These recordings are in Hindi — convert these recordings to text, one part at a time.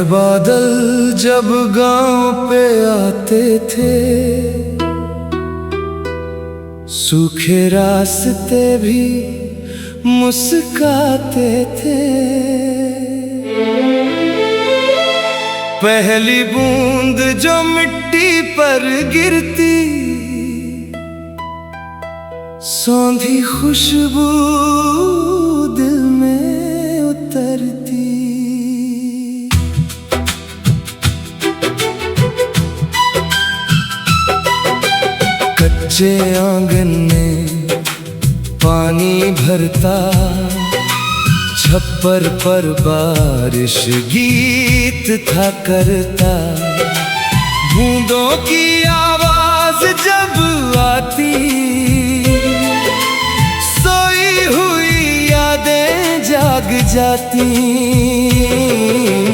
बादल जब गांव पे आते थे, सूखे रास्ते भी मुस्काते थे। पहली बूंद जो मिट्टी पर गिरती, सौंधी खुशबू दिल में उतरती। कच्चे आंगन में पानी भरता, छप्पर पर बारिश गीत था करता। बूंदों की आवाज जब आती, सोई हुई यादें जाग जाती।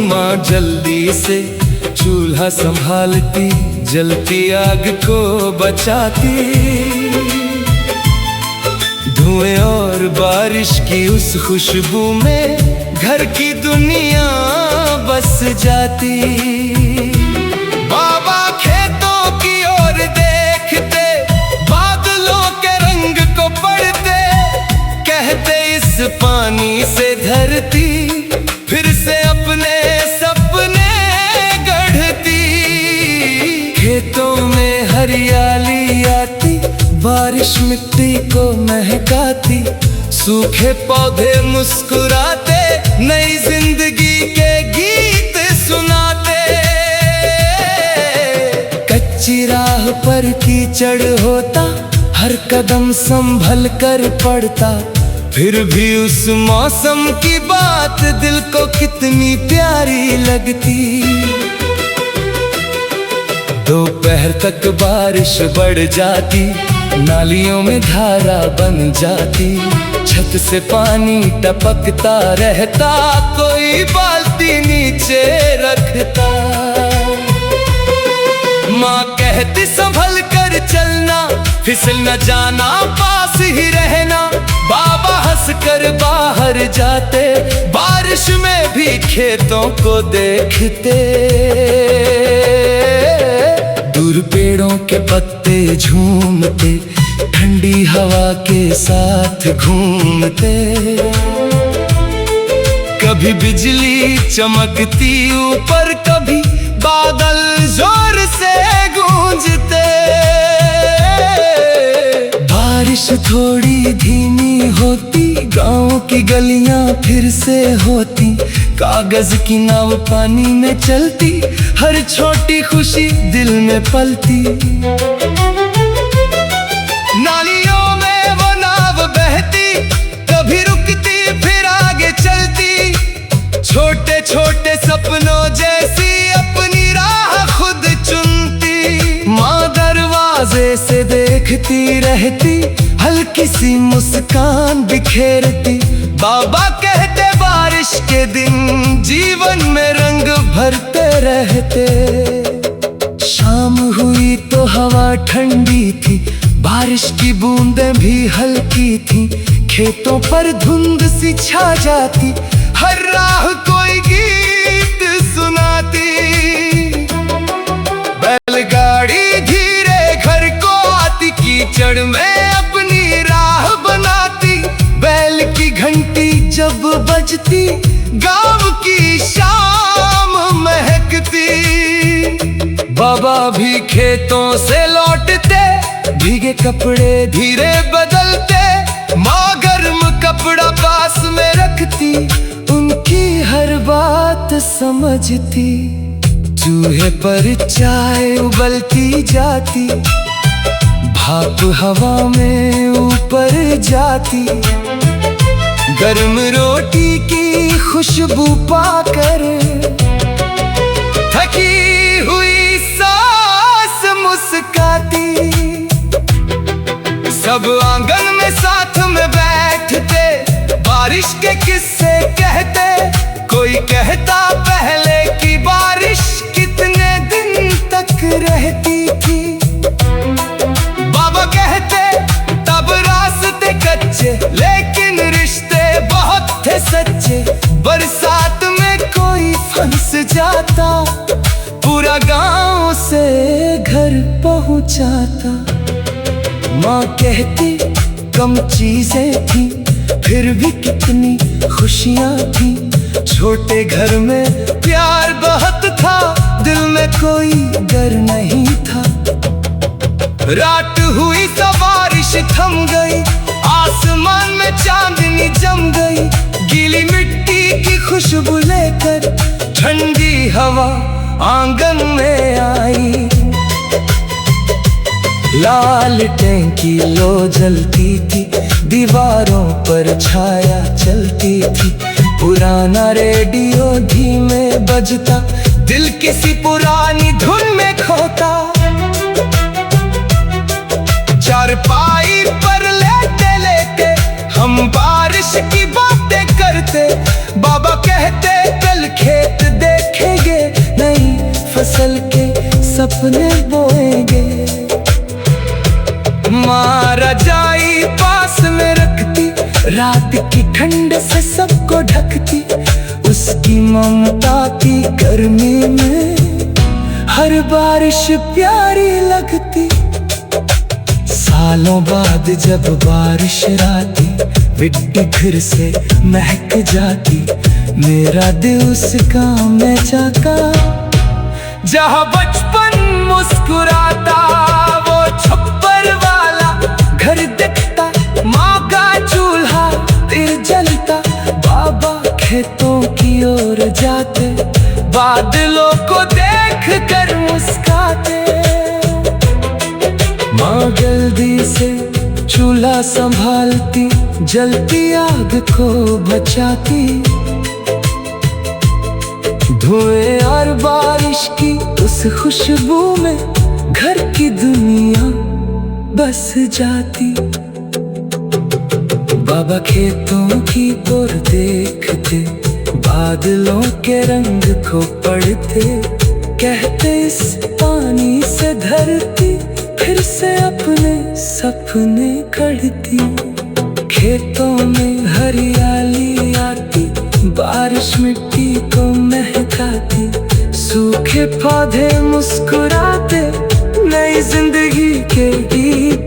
माँ जल्दी से चूल्हा संभालती, जलती आग को बचाती। धुएं और बारिश की उस खुशबू में घर की दुनिया बस जाती। बाबा खेतों की ओर देखते, बादलों के रंग को पढ़ते, कहते इस पानी से धरती फिर से अपने सपने गढ़ती। खेतों में हरियाली आती, बारिश मिट्टी को महकाती। सूखे पौधे मुस्कुराते, नई जिंदगी के गीत सुनाते। कच्ची राह पर कीचड़ होता, हर कदम संभल कर पड़ता। फिर भी उस मौसम की बात दिल को कितनी प्यारी लगती। दोपहर तक बारिश बढ़ जाती, नालियों में धारा बन जाती। छत से पानी टपकता रहता, कोई बाल्टी नीचे रखता। माँ कहती संभल कर चलना, फिसल न जाना, पास ही रहना। बाबा हंस कर बाहर जाते, बारिश में भी खेतों को देखते। दूर पेड़ों के पत्ते झूमते, ठंडी हवा के साथ घूमते। कभी बिजली चमकती ऊपर, कभी बादल जोर से गूंजते। बारिश थोड़ी धीमी होती, गांव की गलियां फिर से होती। कागज की नाव पानी में चलती, हर छोटी खुशी दिल में पलती। नालियों में वो नाव बहती, कभी रुकती फिर आगे चलती। छोटे छोटे सपनों जैसी अपनी राह खुद चुनती। माँ दरवाजे से देखती रहती, हल्की सी मुस्कान बिखेरती। बाबा कहते बारिश के दिन जीवन में रंग भरते रहते। शाम हुई तो हवा ठंडी थी, बारिश की बूंदें भी हल्की थी। खेतों पर धुंध सी छा जाती, हर राह कोई गीत सुनाती। बैलगाड़ी धीरे घर को आती, कीचड़ में अपनी राह बनाती। बैल की घंटी जब बजती, गांव की शाम महकती। बाबा भी खेतों से लौटते, भीगे कपड़े धीरे बदलते। माँ गर्म कपड़ा पास में रखती, उनकी हर बात समझती। चूल्हे पर चाय उबलती जाती, भाप हवा में ऊपर जाती। गर्म रोटी की खुशबू पाकर थकी हुई सांस मुस्काती। सब आंगन में साथ में बैठते, बारिश के किस्से कहते। कोई कहता पहले की बारिश कितने दिन तक रहती थी। बाबा कहते तब रास्ते कच्चे, लेकिन रिश्ते बहुत थे सच्चे। बरसात में कोई फंस जाता, पहुंचाता। माँ कहती कम चीजें थी, फिर भी कितनी खुशियां थी। छोटे घर में प्यार बहुत था, दिल में कोई डर नहीं था। रात हुई तो बारिश थम गई, आसमान में चांदनी जम गई। गीली मिट्टी की खुशबू लेकर ठंडी हवा आंगन में आई। लालटें की लो जलती थी, दीवारों पर छाया चलती थी। पुराना रेडियो धीमे बजता, दिल किसी पुरानी धुन में खोता। चारपाई पर लेटे लेटे हम बारिश की बातें करते। बाबा कहते कल खेत देखेंगे, नई फसल के सपने बोएंगे। माँ रजाई पास में रखती, रात की ठंड से सबको ढकती। उसकी ममता की गर्मी में हर बारिश प्यारी लगती। सालों बाद जब बारिश आती, मिट्टी फिर से महक जाती। मेरा दिल उस गाँव में जाता, जहाँ बचपन मुस्कुराता। वो छप्पर वाला घर दिखता, माँ का चूल्हा फिर जलता। बाबा खेतों की ओर जाते, बादलों को देख कर मुस्काते। माँ जल्दी से चूल्हा संभालती, जलती आग को बचाती। धुएं और बारिश की उस खुशबू में घर की दुनिया बस जाती। बाबा खेतों की ओर देखते, बादलों के रंग को पढ़ते। कहते इस पानी से धरती फिर से अपने सपने गढ़ती। खेतों में हरियाली आती, बारिश मिट्टी को महकाती। सूखे पौधे मुस्कुराते, नई जिंदगी के गीत